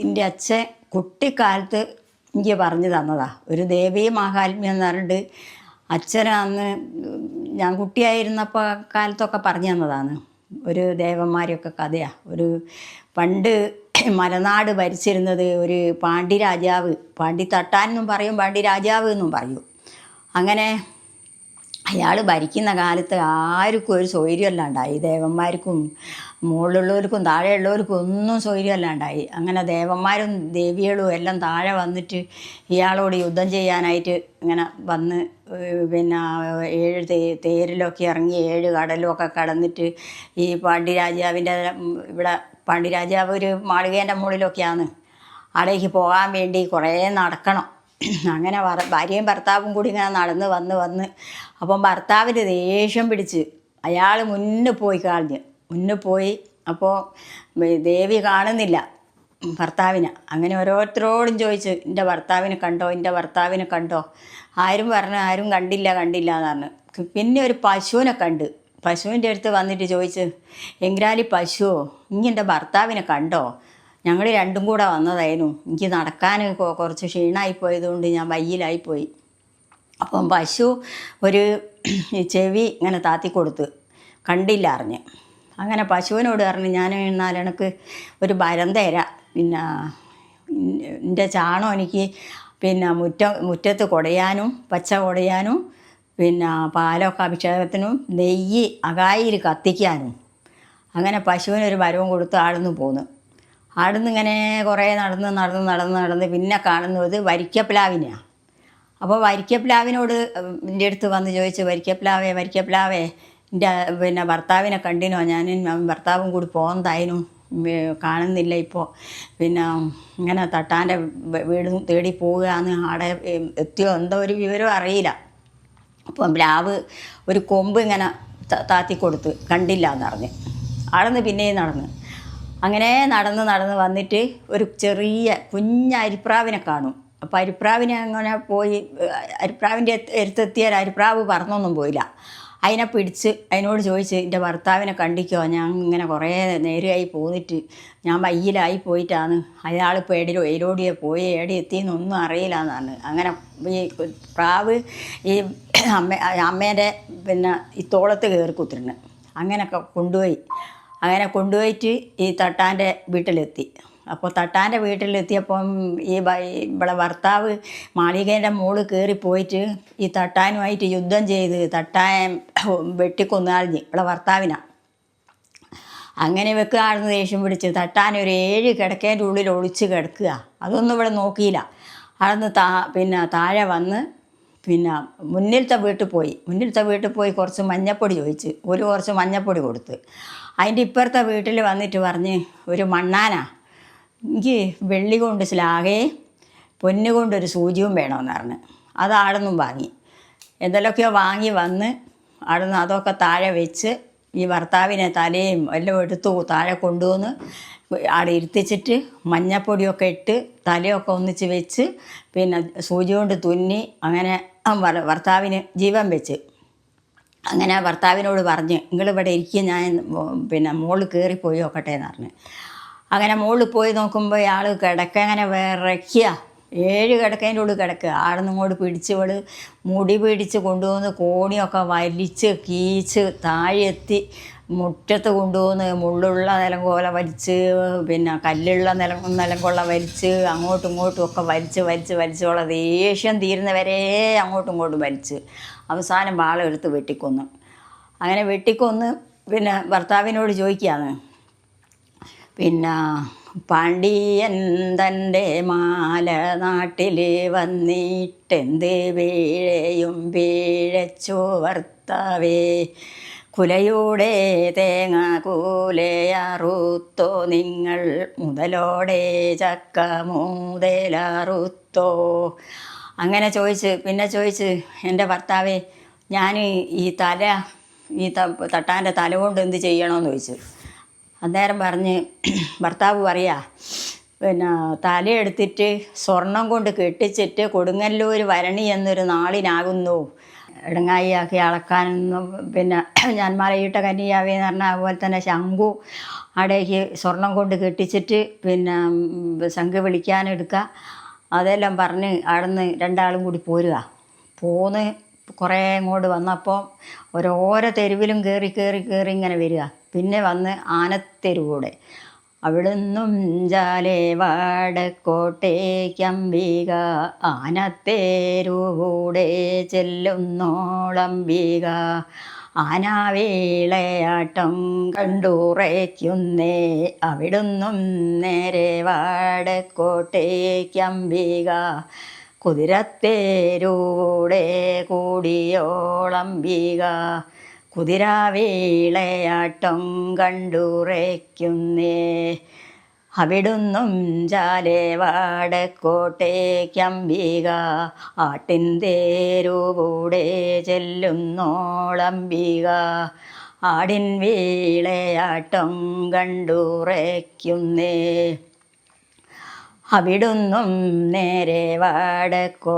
എൻ്റെ അച്ഛൻ കുട്ടിക്കാലത്ത് എനിക്ക് പറഞ്ഞു തന്നതാ. ഒരു ദേവീ മാഹാത്മ്യം എന്ന് പറഞ്ഞിട്ട് അച്ഛൻ അന്ന് ഞാൻ കുട്ടിയായിരുന്നപ്പോൾ കാലത്തൊക്കെ പറഞ്ഞു തന്നതാണ്. ഒരു ദേവന്മാരെയൊക്കെ കഥയാണ്. ഒരു പണ്ട് മലനാട് ഭരിച്ചിരുന്നത് ഒരു പാണ്ഡ്യ രാജാവ്, പാണ്ഡ്യ തട്ടാൻ എന്നും പറയും, പാണ്ഡ്യ രാജാവ് എന്നും പറയും. അങ്ങനെ അയാൾ ഭരിക്കുന്ന കാലത്ത് ആർക്കും ഒരു സ്വൈര്യമല്ലാണ്ടായി. ദേവന്മാർക്കും മുകളിലുള്ളവർക്കും താഴെയുള്ളവർക്കും ഒന്നും സ്വൈര്യമല്ലാണ്ടായി. അങ്ങനെ ദേവന്മാരും ദേവികളും എല്ലാം താഴെ വന്നിട്ട് ഇയാളോട് യുദ്ധം ചെയ്യാനായിട്ട് ഇങ്ങനെ വന്ന് പിന്നെ 7 തേരിലൊക്കെ ഇറങ്ങി 7 കടലുമൊക്കെ കടന്നിട്ട് ഈ പാണ്ഡ്യരാജാവിൻ്റെ ഇവിടെ പാണ്ഡ്യരാജാവ് ഒരു മാളികേൻ്റെ മുകളിലൊക്കെയാണ്. അവിടേക്ക് പോകാൻ വേണ്ടി കുറേ നടക്കണം. അങ്ങനെ ഭാര്യയും ഭർത്താവും കൂടി ഇങ്ങനെ നടന്ന് വന്ന് അപ്പം ഭർത്താവിന് ദേഷ്യം പിടിച്ച് അയാൾ മുന്നിൽ പോയി. അപ്പോൾ ദേവി കാണുന്നില്ല ഭർത്താവിനെ. അങ്ങനെ ഓരോരുത്തരോടും ചോദിച്ച് എൻ്റെ ഭർത്താവിനെ കണ്ടോ? ആരും പറഞ്ഞു ആരും കണ്ടില്ല എന്ന് പറഞ്ഞു. പിന്നെ ഒരു പശുവിനെ കണ്ട്. പശുവിൻ്റെ അടുത്ത് വന്നിട്ട് ചോദിച്ച്, എങ്കിലാലി പശുവോ, ഇനി എൻ്റെ ഭർത്താവിനെ കണ്ടോ? ഞങ്ങൾ രണ്ടും കൂടെ വന്നതായിരുന്നു. എനിക്ക് നടക്കാൻ കുറച്ച് ക്ഷീണമായിപ്പോയതുകൊണ്ട് ഞാൻ വയ്യിലായിപ്പോയി. അപ്പം പശു ഒരു ചെവി ഇങ്ങനെ താത്തിക്കൊടുത്ത് കണ്ടില്ല അറിഞ്ഞ്. അങ്ങനെ പശുവിനോട് പറഞ്ഞു, ഞാൻ എന്നാൽ എനിക്ക് ഒരു ഭരം തരാം, പിന്നെ എൻ്റെ ചാണകം എനിക്ക് പിന്നെ മുറ്റത്ത് കുടയാനും പച്ച കുടയാനും പിന്നെ പാലൊക്കെ അഭിഷേകത്തിനും നെയ്യ് അകായിൽ കത്തിക്കാനും. അങ്ങനെ പശുവിനൊരു ഭരവും കൊടുത്ത് ആടുന്ന് പോന്നു. ആടുന്ന് ഇങ്ങനെ കുറേ നടന്ന് പിന്നെ കാണുന്നത് വരിക്കപ്ലാവിനെയാണ്. അപ്പോൾ വരിക്കപ്ലാവിനോട് എൻ്റെ അടുത്ത് വന്ന് ചോദിച്ചു, വരിക്കപ്ലാവേ എൻ്റെ പിന്നെ ഭർത്താവിനെ കണ്ടിനോ? ഞാൻ ഭർത്താവും കൂടി പോകുന്നതായിരുന്നു, കാണുന്നില്ല ഇപ്പോൾ. പിന്നെ ഇങ്ങനെ തട്ടാൻ്റെ വീട് തേടി പോവുകയെന്ന് ആടെ എത്തിയോ എന്തോ ഒരു വിവരം അറിയില്ല. അപ്പം പ്ലാവ് ഒരു കൊമ്പ് ഇങ്ങനെ താത്തിക്കൊടുത്ത് കണ്ടില്ല എന്നറിഞ്ഞ് ആടെന്ന് പിന്നെയും നടന്ന്. അങ്ങനെ നടന്ന് വന്നിട്ട് ഒരു ചെറിയ അരിപ്രാവിനെ കാണും. അപ്പോൾ അരിപ്രാവിനെ അങ്ങനെ പോയി അരിപ്രാവിൻ്റെ അടുത്തെത്തിയാൽ അരിപ്രാവ് പറന്നൊന്നും പോയില്ല. അതിനെ പിടിച്ച് അതിനോട് ചോദിച്ച്, എൻ്റെ ഭർത്താവിനെ കണ്ടിക്കോ? ഞാൻ ഇങ്ങനെ കുറേ നേരമായി പോന്നിട്ട് ഞാൻ വയ്യിലായി പോയിട്ടാണ്. അയാളിപ്പോൾ എയിലോടിയെ പോയി എവിടെ എത്തിയെന്നൊന്നും അറിയില്ല എന്നാണ്. അങ്ങനെ ഈ പ്രാവ് ഈ അമ്മേൻ്റെ പിന്നെ ഈ തോളത്ത് കയറി കുത്തിരുന്ന് അങ്ങനെയൊക്കെ കൊണ്ടുപോയിട്ട് ഈ തട്ടാൻ്റെ വീട്ടിലെത്തി. അപ്പോൾ തട്ടാൻ്റെ വീട്ടിലെത്തിയപ്പം ഇവിടെ ഭർത്താവ് മാളികേൻ്റെ മുകളിൽ കയറിപ്പോയിട്ട് ഈ തട്ടാനുമായിട്ട് യുദ്ധം ചെയ്ത് തട്ടാൻ വെട്ടിക്കൊന്നാളിഞ്ഞ് ഇവിടെ ഭർത്താവിനാണ്. അങ്ങനെ വെക്കുകയാണെന്ന് ദേഷ്യം പിടിച്ച് തട്ടാൻ ഒരു 7 കിടക്കേൻ്റെ ഉള്ളിൽ ഒളിച്ച് കിടക്കുക. അതൊന്നും ഇവിടെ നോക്കിയില്ല. അവിടുന്ന് പിന്നെ താഴെ വന്ന് പിന്നെ മുന്നിലത്തെ വീട്ടിൽ പോയി കുറച്ച് മഞ്ഞപ്പൊടി ചോദിച്ച് കുറച്ച് മഞ്ഞപ്പൊടി കൊടുത്ത്. അതിൻ്റെ ഇപ്പുറത്തെ വീട്ടിൽ വന്നിട്ട് പറഞ്ഞ്, ഒരു മണ്ണാനാ, എനിക്ക് വെള്ളി കൊണ്ട് സ്ലാഗേ പൊന്നു കൊണ്ടൊരു സൂചിയും വേണമെന്ന് പറഞ്ഞ് അത് ആടുന്നും വാങ്ങി. എന്തെല്ലാമൊക്കെയോ വാങ്ങി വന്ന് ആടുന്ന് അതൊക്കെ താഴെ വെച്ച് ഈ ഭർത്താവിനെ തലയും എല്ലാം എടുത്തു താഴെ കൊണ്ടുവന്ന് ആടെ ഇരുത്തിച്ചിട്ട് മഞ്ഞപ്പൊടിയൊക്കെ ഇട്ട് തലയൊക്കെ ഒന്നിച്ച് വെച്ച് പിന്നെ സൂചി കൊണ്ട് തുന്നി അങ്ങനെ ഭർത്താവിന് ജീവൻ വെച്ച്. അങ്ങനെ ഭർത്താവിനോട് പറഞ്ഞ്, നിങ്ങളിവിടെ ഇരിക്കുക, ഞാൻ പിന്നെ മുകളിൽ കയറിപ്പോയി നോക്കട്ടെ എന്ന് പറഞ്ഞ്. അങ്ങനെ മുകളിൽ പോയി നോക്കുമ്പോൾ ഇയാൾ അങ്ങനെ വിറയ്ക്കുക. 7 കിടക്കേൻ്റെ ഉള്ളിൽ കിടക്കുക. ആടുന്ന് ഇങ്ങോട്ട് പിടിച്ച് മുടി പിടിച്ച് കൊണ്ടുവന്ന് കോണിയൊക്കെ വലിച്ച് കീച്ച് താഴെത്തി മുറ്റത്ത് കൊണ്ടുവന്ന് മുള്ളുള്ള നിലങ്കോല വലിച്ച് പിന്നെ കല്ലുള്ള നിലങ്കൊള്ള വലിച്ച് അങ്ങോട്ടും ഇങ്ങോട്ടും ഒക്കെ വലിച്ചോളെ ദേഷ്യം തീരുന്നവരെ അങ്ങോട്ടും ഇങ്ങോട്ടും വലിച്ച് അവസാനം വാളെടുത്ത് വെട്ടിക്കൊന്ന്. അങ്ങനെ വെട്ടിക്കൊന്ന് പിന്നെ ഭർത്താവിനോട് ചോദിക്കുകയാണ്, പിന്നെ പാണ്ഡ്യൻ തൻ്റെ മാല നാട്ടിൽ വന്നിട്ടെന്ത് വീഴച്ചോ ഭർത്താവേ, കുലയുടെ തേങ്ങ കൂലയറുത്തോ നിങ്ങൾ, മുതലോടെ ചക്ക മുതലറുത്തോ. അങ്ങനെ പിന്നെ ചോദിച്ച്, എൻ്റെ ഭർത്താവേ, ഞാൻ ഈ തട്ടാൻ്റെ തല കൊണ്ട് എന്ത് ചെയ്യണമെന്ന് ചോദിച്ചു. അന്നേരം ഭർത്താവ് പറയാ, പിന്നെ തലയെടുത്തിട്ട് സ്വർണം കൊണ്ട് കെട്ടിച്ചിട്ട് കൊടുങ്ങല്ലൂർ വരണി എന്നൊരു നാളിനാകുന്നു ഇടങ്ങായിയാക്കി അളക്കാനൊന്നും പിന്നെ ഞാൻ മലയിട്ട കന്യാവെന്ന് പറഞ്ഞാൽ അതുപോലെ തന്നെ ശംഖു അവിടേക്ക് സ്വർണം കൊണ്ട് കെട്ടിച്ചിട്ട് പിന്നെ ശംഖ് വിളിക്കാനെടുക്കുക അതെല്ലാം പറഞ്ഞ് അവിടുന്ന് രണ്ടാളും കൂടി പോരുക. പോന്ന് കുറേ ഇങ്ങോട്ട് വന്നപ്പോൾ ഓരോരോ തെരുവിലും കയറി കയറി കയറി ഇങ്ങനെ വരിക. പിന്നെ വന്ന് ആനത്തെരുവൂടെ അവിടുന്നും ജാലേ വാടക്കോട്ടേക്കംബിക ആനത്തേരുവൂടെ ചെല്ലുന്നോളംബിക ആനാവേളയാട്ടം കണ്ടുറയ്ക്കുന്നേ അവിടുന്നും നേരെ വാടക്കോട്ടേക്കംബിക കുതിരത്തേരൂടെ കൂടിയോളംബിക കുതിരാവേളയാട്ടം കണ്ടുറയ്ക്കുന്നേ അവിടുന്നും ജാലേ വാടക്കോട്ടേക്കംബിക ആട്ടിൻ തേരുകൂടെ ചെല്ലുന്നോളംബിക ആടിൻ വീളയാട്ടം കണ്ടുറയ്ക്കുന്നേ അവിടുന്നും നേരെ വാടക്കോട്ടേക്കംബിക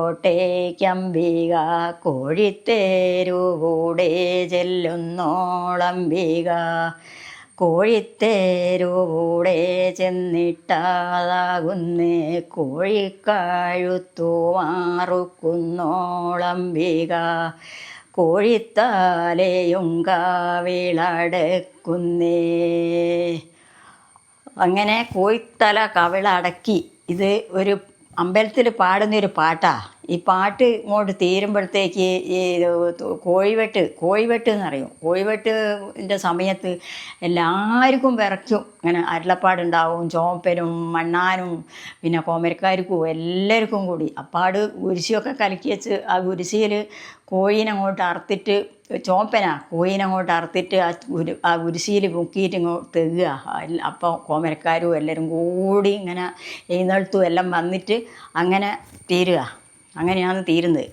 കോഴിത്തേരുകൂടെ ചെല്ലുന്നോളംബിക കോഴിത്തേരുകൂടെ ചെന്നിട്ടാതാകുന്നേ കോഴിക്കഴുത്തു മാറുക്കുന്നോളംബിക കോഴിത്താലയും കാവിളടക്കുന്നേ. അങ്ങനെ കോഴിത്തല കവിളടക്കി. ഇത് ഒരു അമ്പലത്തിൽ പാടുന്നൊരു പാട്ടാണ്. ഈ പാട്ട് ഇങ്ങോട്ട് തീരുമ്പോഴത്തേക്ക് ഈ കോഴിവെട്ട് എന്നറിയും. കോഴിവെട്ടിൻ്റെ സമയത്ത് എല്ലാവർക്കും വിറയ്ക്കും. ഇങ്ങനെ അരുളപ്പാടുണ്ടാവും, ചോപ്പനും മണ്ണാനും പിന്നെ കോമരക്കാർക്കും എല്ലാവർക്കും കൂടി. അപ്പാട് കുരിശിയൊക്കെ കലക്കി വെച്ച് ആ കുരിശിയിൽ കോഴീനങ്ങോട്ട് അറുത്തിട്ട് കോഴീനങ്ങോട്ട് അറുത്തിട്ട് ആ കുരിശിയിൽ മുക്കിയിട്ട് ഇങ്ങോട്ട് തെങ്ങുക. അപ്പോൾ കോമരക്കാരും എല്ലാവരും കൂടി ഇങ്ങനെ എഴുന്നേൽത്തും എല്ലാം വന്നിട്ട് അങ്ങനെ തീരുക. അങ്ങനെയാണ് തീരുന്നത്.